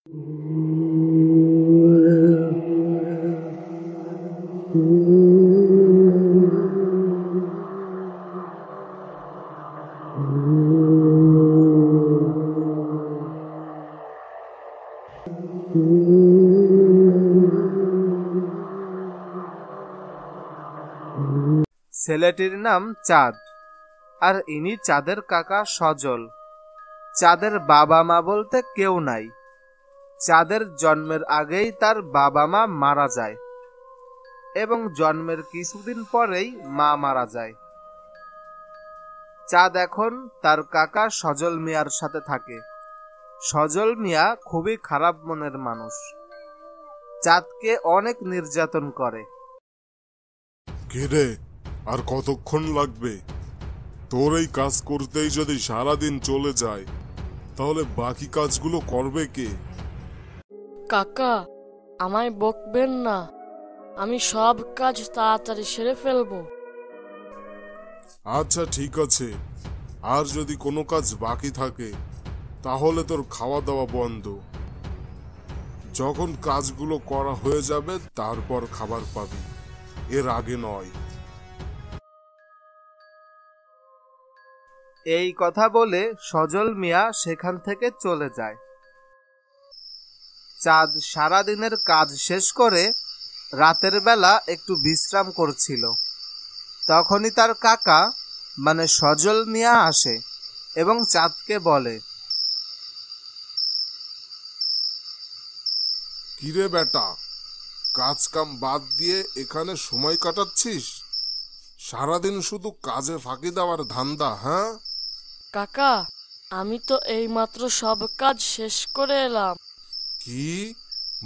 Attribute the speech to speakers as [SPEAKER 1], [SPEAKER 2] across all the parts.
[SPEAKER 1] ছেলেটির নাম চাঁদ, আর ইনি চাঁদের কাকা সজল। চাঁদের বাবা মা বলতে কেউ নাই। চাঁদের জন্মের আগেই তার বাবা মা মারা যায় এবং জন্মের কিছুদিন পরেই মা মারা যায়। চাঁদ এখন তার কাকা সজল মিয়ার সাথে থাকে। সজল মিয়া খুবই খারাপ মনের মানুষ, চাঁদকে অনেক নির্যাতন করে।
[SPEAKER 2] কিরে, আর কতক্ষণ লাগবে? তোর এই কাজ করতেই যদি সারাদিন চলে যায়, তাহলে বাকি কাজগুলো করবে কে?
[SPEAKER 3] কাকা, আমায় বকবেন না, আমি সব কাজ তাড়াতাড়ি সেরে ফেলবো।
[SPEAKER 2] আচ্ছা ঠিক আছে, আর যদি কোনো কাজ বাকি থাকে তাহলে তোর খাওয়া দাওয়া বন্ধ। যখন কাজগুলো করা হয়ে যাবে তারপর খাবার পাবি, এর আগে নয়।
[SPEAKER 1] এই কথা বলে সজল মিয়া সেখান থেকে চলে যায়। চাঁদ সারাদিনের কাজ শেষ করে রাতের বেলা একটু বিশ্রাম করছিল। তখনই তার কাকা মানে সজল মিয়া আসে এবং চাঁদকে বলে,
[SPEAKER 2] কিরে বেটা, কাজ কাম বাদ দিয়ে এখানে সময় কাটাচ্ছিস? সারাদিন শুধু কাজে ফাঁকি দেওয়ার ধান্দা, হ্যাঁ?
[SPEAKER 3] কাকা, আমি তো এইমাত্র সব কাজ শেষ করে এলাম।
[SPEAKER 2] কি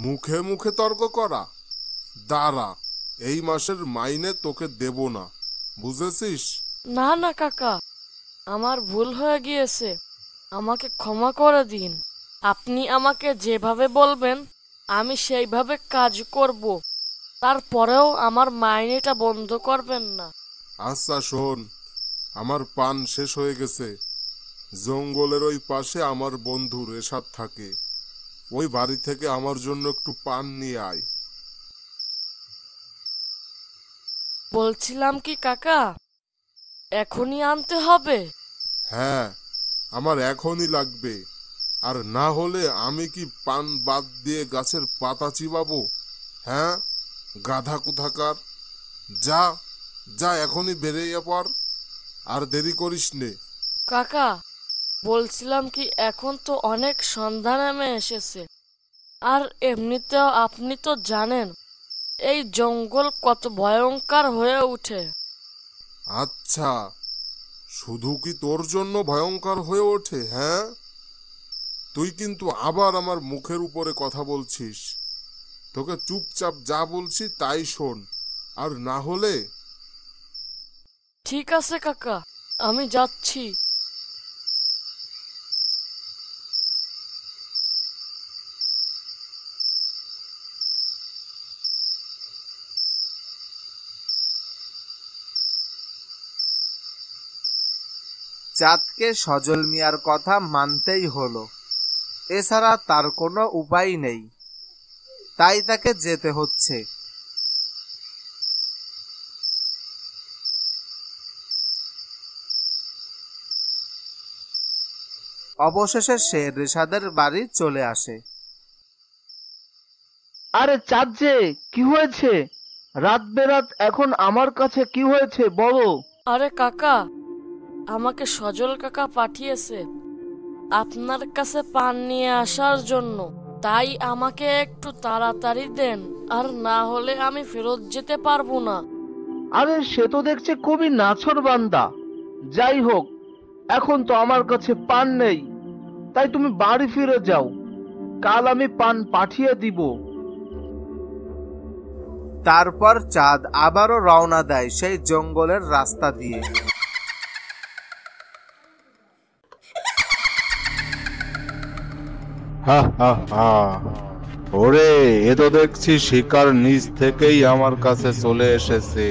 [SPEAKER 2] মুখে মুখে তর্ক করা? দাঁড়া, এই মাসের মাইনে তোকে দেব না, বুঝেছিস?
[SPEAKER 3] না না কাকা, আমার ভুল হয়ে গিয়েছে, আমাকে ক্ষমা করে দিন। আপনি আমাকে যেভাবে বলবেন আমি সেইভাবে কাজ করব, তারপরেও আমার মাইনেটা বন্ধ করবেন না।
[SPEAKER 2] আচ্ছা শোন, আমার পান শেষ হয়ে গেছে। জঙ্গলের ওই পাশে আমার বন্ধু রেশাদ থাকে, ওই বাড়ি থেকে আমার জন্য একটু পান নিয়ে আয়।
[SPEAKER 3] বলছিলাম কি কাকা, এখনই আনতে হবে?
[SPEAKER 2] হ্যাঁ, আমার এখনই লাগবে, আর না হলে আমি কি পান বাদ দিয়ে গাছের পাতা চিবাবো? হ্যাঁ, গাধা কোথাকার! যা যা, এখনই বেরিয়ে পড়, আর দেরি করিস নে।
[SPEAKER 3] কাকা, বলছিলাম কি, এখন তো অনেক সন্ধ্যা নেমে এসেছে, আর এমনিতেও আপনি তো জানেন এই জঙ্গল কত ভয়ঙ্কর হয়ে ওঠে।
[SPEAKER 2] আচ্ছা, শুধু কি তোর জন্য ভয়ঙ্কর হয়ে ওঠে? হ্যাঁ, তুই কিন্তু আবার আমার মুখের উপরে কথা বলছিস। তোকে চুপচাপ যা বলছি তাই শোন, আর না হলে...
[SPEAKER 3] ঠিক আছে কাকা, আমি যাচ্ছি।
[SPEAKER 1] চাঁদকে সজল মিয়ার কথা মানতেই হলো, এছাড়া তার কোনো উপায় নেই, তাই তাকে যেতে হচ্ছে। অবশেষে সে রেশাদের বাড়ি চলে আসে।
[SPEAKER 4] আরে চাঁদ যে, কি হয়েছে? রাত বেরাত এখন আমার কাছে কি হয়েছে বলো?
[SPEAKER 3] আরে কাকা, আমাকে সজল কাকা পাঠিয়েছে আপনার কাছে পান নিয়ে আসার জন্য, তাই আমাকে একটু তাড়াতাড়ি দেন, আর না হলে আমি ফেরত যেতে পারবো না।
[SPEAKER 4] আরে সে তো দেখছে খুবই নাছোড় বান্দা। যাই হোক, এখন তো আমার কাছে পান নেই, তাই তুমি বাড়ি ফিরে যাও, কাল আমি পান পাঠিয়ে দিব।
[SPEAKER 1] তারপর চাঁদ আবারও রওনা দেয় সেই জঙ্গলের রাস্তা দিয়ে।
[SPEAKER 5] হা হা হা, ওরে, এ তো দেখছি শিকার নিজ থেকেই আমার কাছে চলে এসেছে।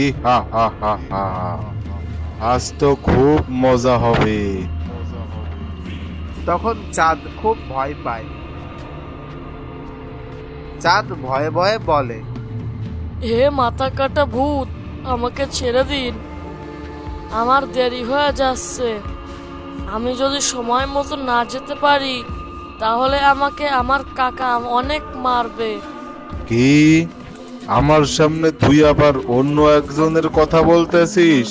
[SPEAKER 5] ই হা হা হা হা, আজ তো খুব মজা হবে।
[SPEAKER 1] তখন চাঁদ খুব ভয় পায় চাঁদ ভয়ে ভয়ে বলে,
[SPEAKER 3] হে মাথা কাটা ভূত, আমাকে ছেড়ে দিন, আমার দেরি হয়ে যাচ্ছে। আমি যদি সময় মতো না যেতে পারি তাহলে আমাকে আমার কাকা অনেক মারবে।
[SPEAKER 5] কি আমার সামনে তুই আবার অন্য একজনের কথা বলতেছিস?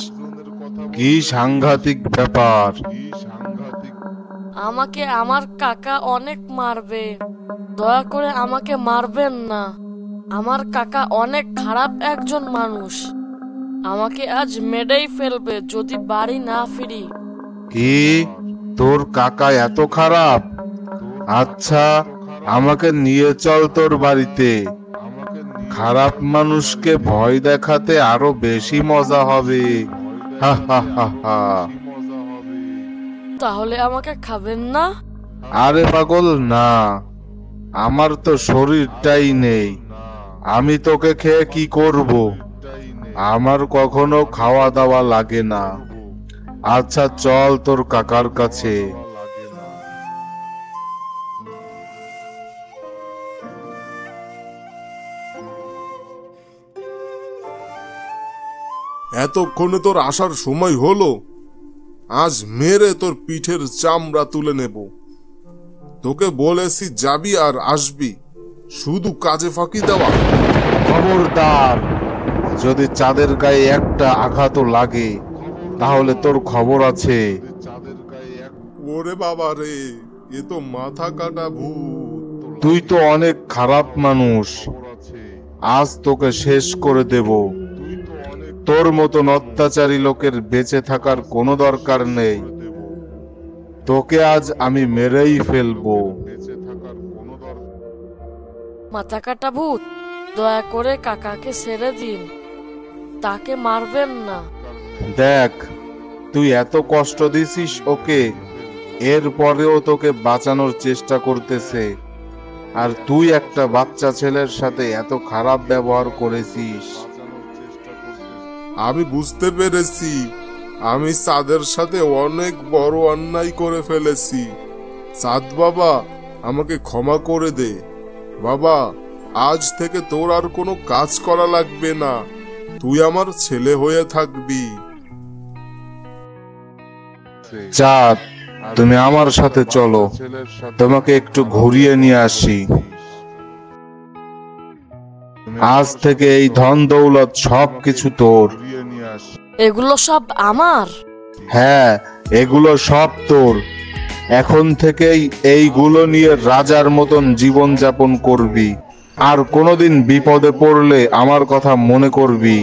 [SPEAKER 5] কি সাংঘাতিক ব্যাপার!
[SPEAKER 3] আমাকে আমার কাকা অনেক মারবে, দয়া করে আমাকে মারবেন না। আমার কাকা অনেক খারাপ একজন মানুষ, আমাকে আজ মেরেই ফেলবে যদি বাড়ি না ফিরি।
[SPEAKER 5] কি তোর কাকা এত খারাপ? আচ্ছা, আমাকে নিয়ে চল তোর বাড়িতে। খারাপ মানুষকে ভয় দেখাতে আরো বেশি মজা হবে। হা হা হা হা।
[SPEAKER 3] তাহলে আমাকে খাবেন না?
[SPEAKER 5] আরে পাগল না, আমার তো শরীরটাই নেই, আমি তোকে খেয়ে কি করব? আমার কখনো খাওয়া দাওয়া লাগে না। আচ্ছা চল তোর কাকার কাছে।
[SPEAKER 2] এতক্ষণে তোর আসার সময় হলো? আজ মেরে তোর পিঠের চামড়া তুলে নেব। তোকে বলেছি যাবি আর আসবি, শুধু কাজে ফাঁকি দেওয়া।
[SPEAKER 5] খবরদার, যদি চাঁদের গায়ে একটা আঘাতও লাগে তাহলে তোর খবর আছে।
[SPEAKER 2] ওরে বাবা রে, এ তো মাথা কাটা ভূত।
[SPEAKER 5] তুই তো অনেক খারাপ মানুষ, আজ তোকে শেষ করে দেব। তোর মতন অত্যাচারী লোকের বেঁচে থাকার কোনো দরকার নেই, তোকে আজ আমি মেরেই ফেলবো।
[SPEAKER 3] মাথা কাটা ভূত, দয়া করে কাকাকে ছেড়ে দিন, তাকে মারবেন না।
[SPEAKER 5] দেখ, তুই এত কষ্ট দিছিস ওকে, এরপরেও তোকে বাঁচানোর চেষ্টা করতেছে, আর তুই একটা বাচ্চা ছেলের সাথে এত খারাপ ব্যবহার করেছিস।
[SPEAKER 2] আমি বুঝতে পেরেছি, আমি চাঁদের সাথে অনেক বড় অন্যায় করে ফেলেছি। চাঁদ বাবা, আমাকে ক্ষমা করে দে। বাবা, আজ থেকে তোর আর কোনো কাজ করা লাগবে না, তুই আমার ছেলে হয়ে থাকবি।
[SPEAKER 5] চাঁদ, তুমি আমার সাথে চলো, তোমাকে একটু ঘুরিয়ে নিয়ে আসি। আজ থেকে এই ধন দৌলত সবকিছু তোর।
[SPEAKER 3] এগুলো সব আমার?
[SPEAKER 5] হ্যাঁ, এগুলো সব তোর। এখন থেকেই এইগুলো নিয়ে রাজার মতন জীবন যাপন করবি, আর কোনোদিন বিপদে পড়লে আমার কথা মনে করবি।